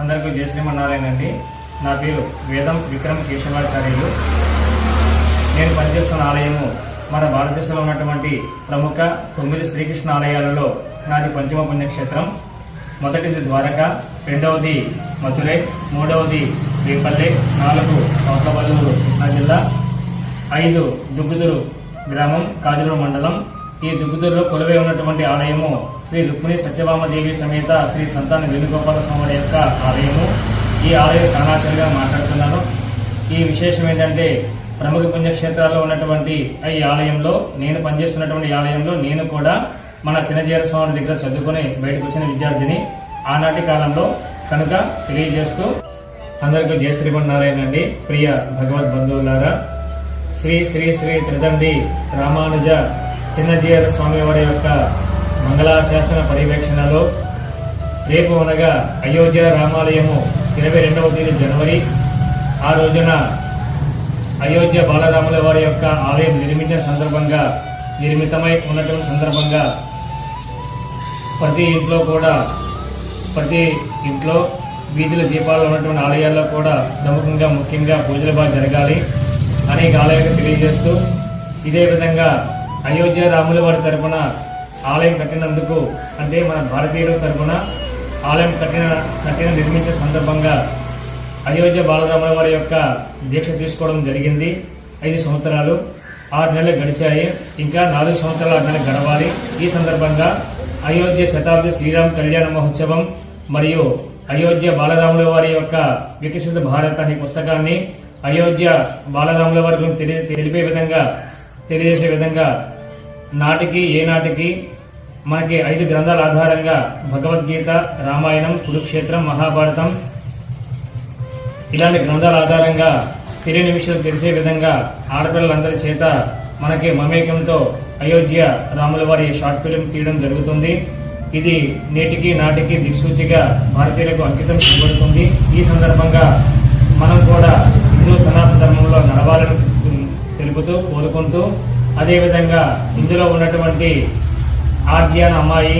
అందరికీ జయ శ్రీమన్నారాయణ అండి. నా పేరు వేదం విక్రమ్ కేశవాచార్యులు. నేను పనిచేస్తున్న ఆలయము మన భారతదేశంలో ఉన్నటువంటి ప్రముఖ 9 శ్రీకృష్ణ ఆలయాలలో నాది పంచమ పుణ్యక్షేత్రం. మొదటిది ద్వారక, రెండవది మధురై, మూడవది రేపల్లె, 4 కోకవల్లూరు కృష్ణా జిల్లా, 5 దుగ్గుదురు గ్రామం కాజలూరు మండలం. ఈ దుగ్గుదురులో కొలువై ఉన్నటువంటి ఆలయము శ్రీ రుక్మిణి సత్యభామదేవి సమేత శ్రీ సంతాన వేణుగోపాల స్వామి యొక్క ఆలయము. ఈ ఆలయ స్థానాచారిగా మాట్లాడుతున్నాను. ఈ విశేషం ఏంటంటే ప్రముఖ పుణ్యక్షేత్రాల్లో ఉన్నటువంటి ఈ ఆలయంలో నేను పనిచేస్తున్నటువంటి ఆలయంలో నేను కూడా మన చిన్నజీర స్వామి దగ్గర చదువుకుని బయటకు వచ్చిన విద్యార్థిని ఆనాటి కాలంలో కనుక తెలియజేస్తూ అందరికీ జయ శ్రీమన్నారాయణ అండి. ప్రియ భగవద్ బంధువులారా, శ్రీ శ్రీ శ్రీ త్రిదండి రామానుజ చిన్నజీర స్వామి వారి యొక్క మంగళాశాసన పర్యవేక్షణలో రేపు అనగా అయోధ్య రామాలయము 22వ తేదీ జనవరి ఆ రోజున అయోధ్య బాలరాముల వారి యొక్క ఆలయం నిర్మితమై ఉన్నటువంటి సందర్భంగా ప్రతి ఇంట్లో వీధుల దీపాలు ఉన్నటువంటి ఆలయాల్లో కూడా ప్రముఖంగా ముఖ్యంగా పూజలు బాగా జరగాలి అనేక ఆలయాలకు తెలియజేస్తూ, ఇదే విధంగా అయోధ్య రాముల వారి తరపున ఆలయం కట్టినందుకు అంటే మన భారతీయుల తరపున ఆలయం నిర్మించిన సందర్భంగా అయోధ్య బాలరాముల వారి యొక్క దీక్ష తీసుకోవడం జరిగింది. 5 సంవత్సరాలు 6 నెలలు గడిచాయి. ఇంకా 4 సంవత్సరాలు 6 నెలలు గడవాలి. ఈ సందర్భంగా అయోధ్య శతాబ్ది శ్రీరామ్ కళ్యాణ మహోత్సవం మరియు అయోధ్య బాలరాముల వారి యొక్క వికసిత భారత్ అనే పుస్తకాన్ని అయోధ్య బాలరాముల వారి గురించి తెలియజేసే విధంగా ఏనాటికి మనకి 5 గ్రంథాల ఆధారంగా భగవద్గీత, రామాయణం, కురుక్షేత్రం, మహాభారతం ఇలాంటి గ్రంథాల ఆధారంగా తెలియని విషయాలు తెలిసే విధంగా ఆడపిల్లలందరి చేత మనకి మమేకంతో అయోధ్య రాముల వారి షార్ట్ ఫిల్మ్ తీయడం జరుగుతుంది. ఇది నాటికి దిక్సూచిగా భారతీయులకు అంకితం చేయబడుతుంది. ఈ సందర్భంగా మనం కూడా హిందూ సనాతన ధర్మంలో నడవాలని తెలుపుతూ కోరుకుంటూ, అదేవిధంగా ఇందులో ఉన్నటువంటి ఆర్య అనే అమ్మాయి,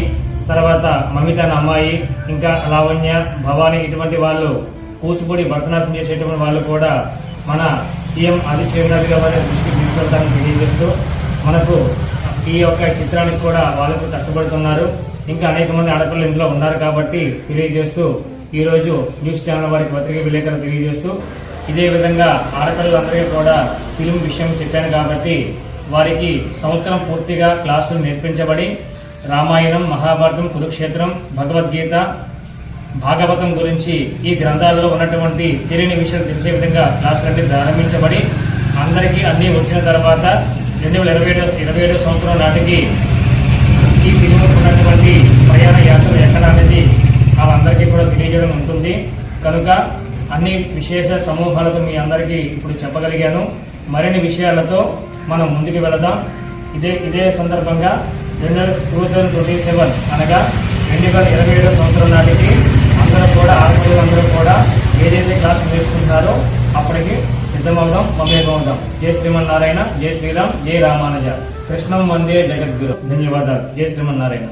తర్వాత మమిత అనే అమ్మాయి, ఇంకా లావణ్య, భవాని ఇటువంటి వాళ్ళు కూచిపూడి భరతనాట్యం చేసేటువంటి వాళ్ళు కూడా మన సీఎం ఆదిత్యనాథ్ గారి దృష్టికి తీసుకెళ్తానని తెలియజేస్తూ, మనకు ఈ యొక్క చిత్రానికి కూడా వాళ్ళకు కష్టపడుతున్నారు. ఇంకా అనేక మంది ఆడపిల్లలు ఇందులో ఉన్నారు కాబట్టి తెలియజేస్తూ, ఈ రోజు న్యూస్ ఛానల్ వారికి పత్రికా విలేకరులు తెలియజేస్తూ, ఇదే విధంగా ఆడపిల్లలందరికీ కూడా ఫిల్మ్ విషయం చెప్పాను కాబట్టి వారికి సంవత్సరం పూర్తిగా క్లాసులు నేర్పించబడి రామాయణం, మహాభారతం, కురుక్షేత్రం, భగవద్గీత, భాగవతం గురించి ఈ గ్రంథాలలో ఉన్నటువంటి తెలియని విషయాలు తెలిసే విధంగా క్లాసులన్నీ ప్రారంభించబడి అందరికీ అన్ని వచ్చిన తర్వాత 2027 సంవత్సరం నాటికి ఈ ఫిల్మ్ ఉన్నటువంటి ప్రయాణ యాత్ర ఎక్కడ అనేది వాళ్ళందరికీ కూడా తెలియజేయడం ఉంటుంది. కనుక అన్ని విశేష సమూహాలతో మీ అందరికీ ఇప్పుడు చెప్పగలిగాను. మరిన్ని విషయాలతో మనం ముందుకు వెళదాం. ఇదే సందర్భంగా 2027 అనగా 2027 సంవత్సరం నాటికి అందరూ కూడా ఏదైతే క్లాస్ నేర్చుకుంటారో అప్పటికి సిద్ధమవుదాం, మమేకమవుదాం. జై శ్రీమన్నారాయణ, జై శ్రీరామ్, జై రామానుజ, కృష్ణం వందే జగద్గురు. ధన్యవాదాలు. జై శ్రీమన్నారాయణ.